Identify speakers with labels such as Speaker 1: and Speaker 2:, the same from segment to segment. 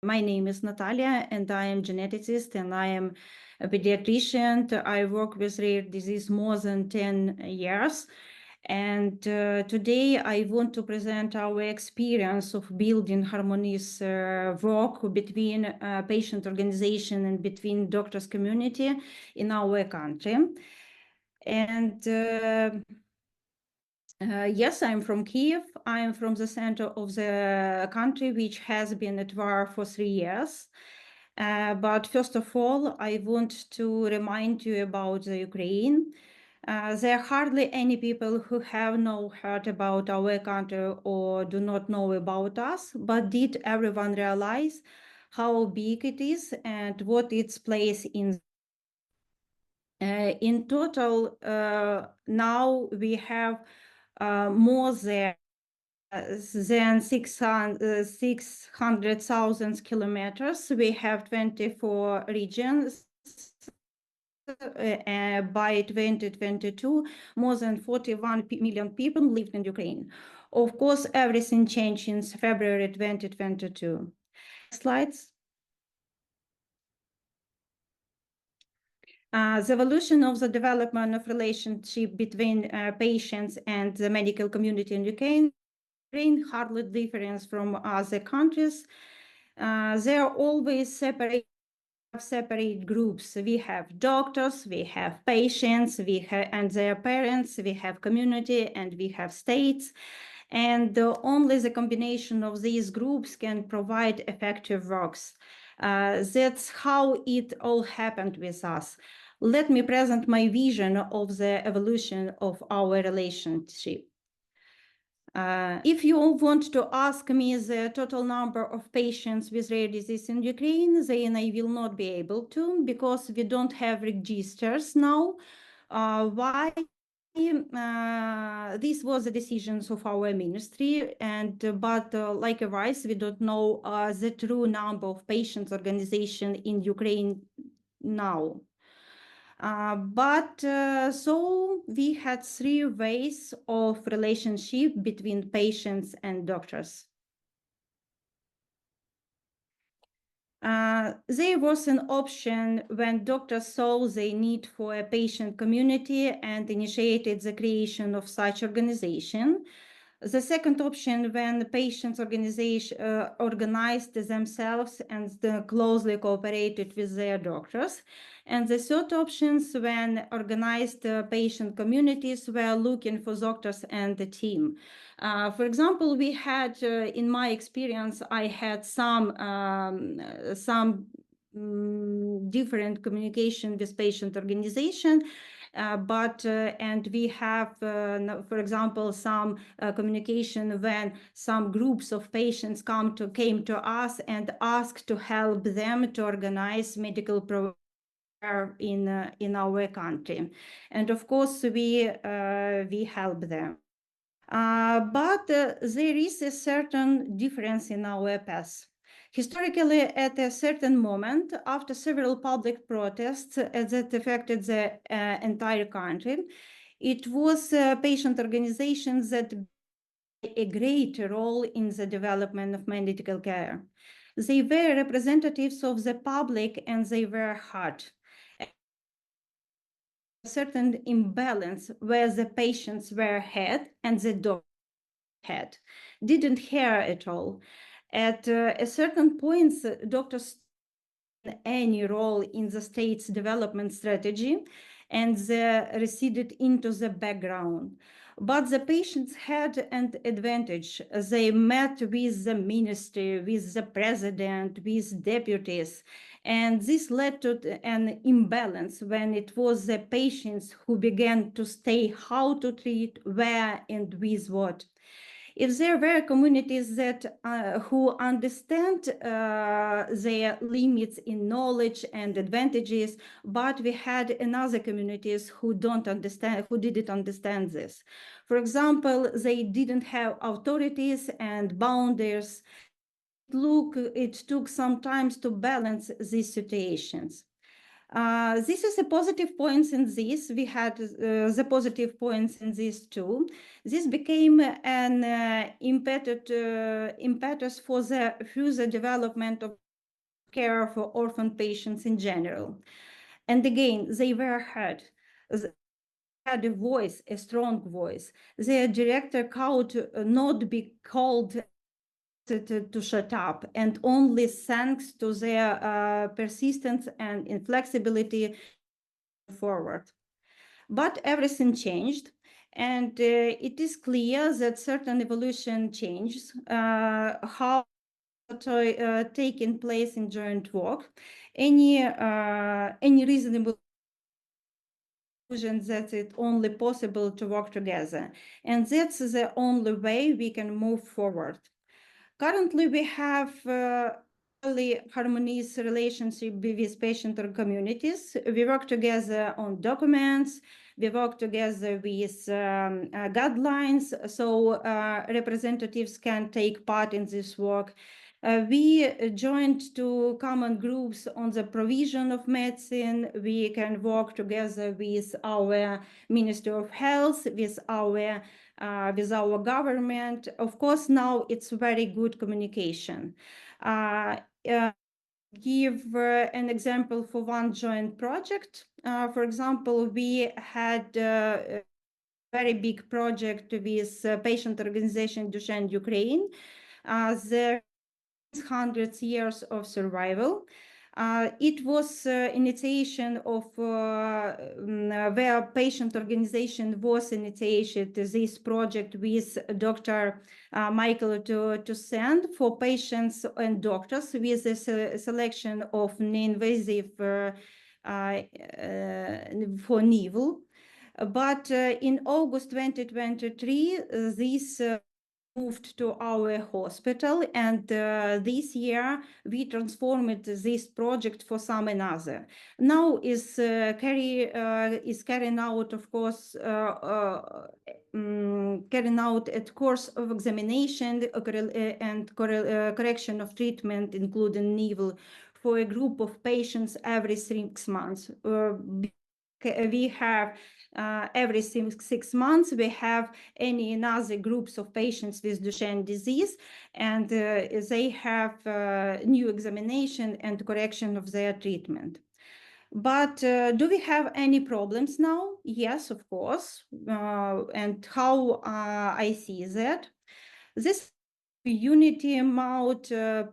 Speaker 1: My name is Natalia, and I am geneticist, and I am a pediatrician. I work with rare disease more than 10 years. And today I want to present our experience of building harmonious work between patient organization and between doctors community in our country. And yes, I'm from Kiev. I'm from the center of the country, which has been at war for 3 years. But first of all, I want to remind you about the Ukraine. There are hardly any people who have not heard about our country or do not know about us, but did everyone realize how big it is and what its place in total, now we have more than 600,000 kilometers. We have 24 regions. By 2022, more than 41 million people lived in Ukraine. Of course, everything changed in February 2022. Slides. The evolution of the development of relationship between patients and the medical community in Ukraine hardly differs from other countries. They are always separate groups. We have doctors, we have patients, we have and their parents, we have community, and we have states. And only the combination of these groups can provide effective works. That's how it all happened with us. Let me present my vision of the evolution of our relationship. If you want to ask me the total number of patients with rare disease in Ukraine, then I will not be able to, because we don't have registers now. Why? This was the decisions of our ministry, but likewise, we don't know the true number of patients organization in Ukraine now. So we had 3 ways of relationship between patients and doctors. There was an option when doctors saw the need for a patient community and initiated the creation of such organization. The second option, when the patients organized themselves and closely cooperated with their doctors. And the third options, when organized patient communities were looking for doctors and the team. For example, we had, in my experience, I had some different communication with patient organization. And we have, for example, some communication when some groups of patients came to us and asked to help them to organize medical programs in our country. And of course, we help them. But there is a certain difference in our path. Historically, at a certain moment, after several public protests that affected the entire country, it was patient organizations that played a great role in the development of medical care. They were representatives of the public, and they were hard. A certain imbalance where the patients were head and the doctor head, didn't hear at all. At a certain point, doctors played any role in the state's development strategy, and they receded into the background. But the patients had an advantage. They met with the ministry, with the president, with deputies, and this led to an imbalance when it was the patients who began to say how to treat, where, and with what. If there were communities that who understand their limits in knowledge and advantages, but we had another communities who didn't understand this. For example, they didn't have authorities and boundaries. It took some time to balance these situations. This is a positive points in this. We had the positive points in this too. This became an impetus for the further development of care for orphan patients in general. And again, they were heard. They had a voice, a strong voice. Their director could not be called to shut up, and only thanks to their persistence and inflexibility forward. But everything changed, and it is clear that certain evolution changes how taking place in joint work. Any reasonable conclusion that it's only possible to work together, and that's the only way we can move forward. Currently, we have really harmonious relationship with patient or communities. We work together on documents. We work together with guidelines, so representatives can take part in this work. We joined two common groups on the provision of medicine. We can work together with our Ministry of Health, with our government. Of course, now it's very good communication. Give an example for one joint project. For example, we had a very big project with patient organization Duchenne Ukraine. The 100 years of survival. It was initiation of where patient organization was initiated this project with Dr. Michael to send for patients and doctors with a selection of non-invasive for NIVL. But in August 2023, this moved to our hospital, and this year we transformed this project for some another. Now is carrying out, of course, carrying out a course of examination and correction of treatment, including NIVL, for a group of patients every 6 months. We have every 6 months, we have another groups of patients with Duchenne disease, and they have new examination and correction of their treatment. But do we have any problems now? Yes, of course. And how I see that? This unity among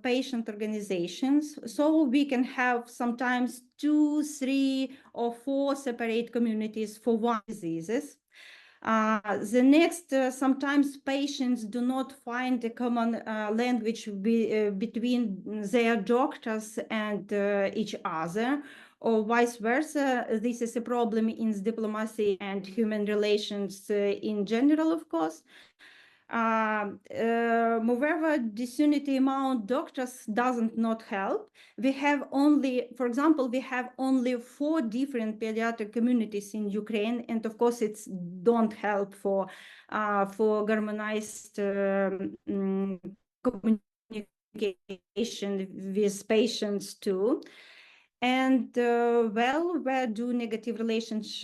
Speaker 1: patient organizations, so we can have sometimes 2, 3, or 4 separate communities for one diseases. The next, sometimes patients do not find a common language between their doctors and each other, or vice versa. This is a problem in diplomacy and human relations in general, of course. Moreover, disunity among doctors doesn't not help. We have only, for example, we have only 4 different pediatric communities in Ukraine, and of course, it's don't help for harmonized communication with patients too. And well, where do negative relations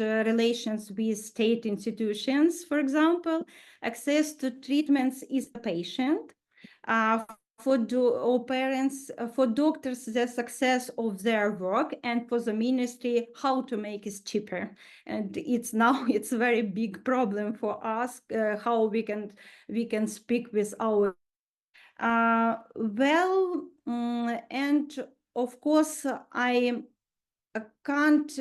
Speaker 1: with state institutions, for example, access to treatments is a patient, for parents, for doctors, the success of their work, and for the ministry, how to make it cheaper. And it's a very big problem for us, how we can speak with our and of course, I can't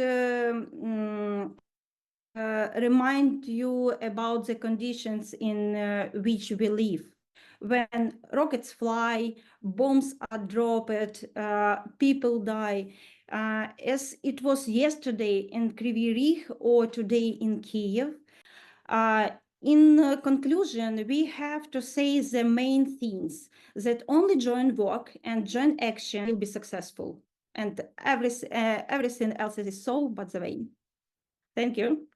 Speaker 1: remind you about the conditions in which we live. When rockets fly, bombs are dropped, people die, as it was yesterday in Kryvyi Rih or today in Kiev. In conclusion, we have to say the main things, that only joint work and joint action will be successful, and everything else is so but the way. Thank you.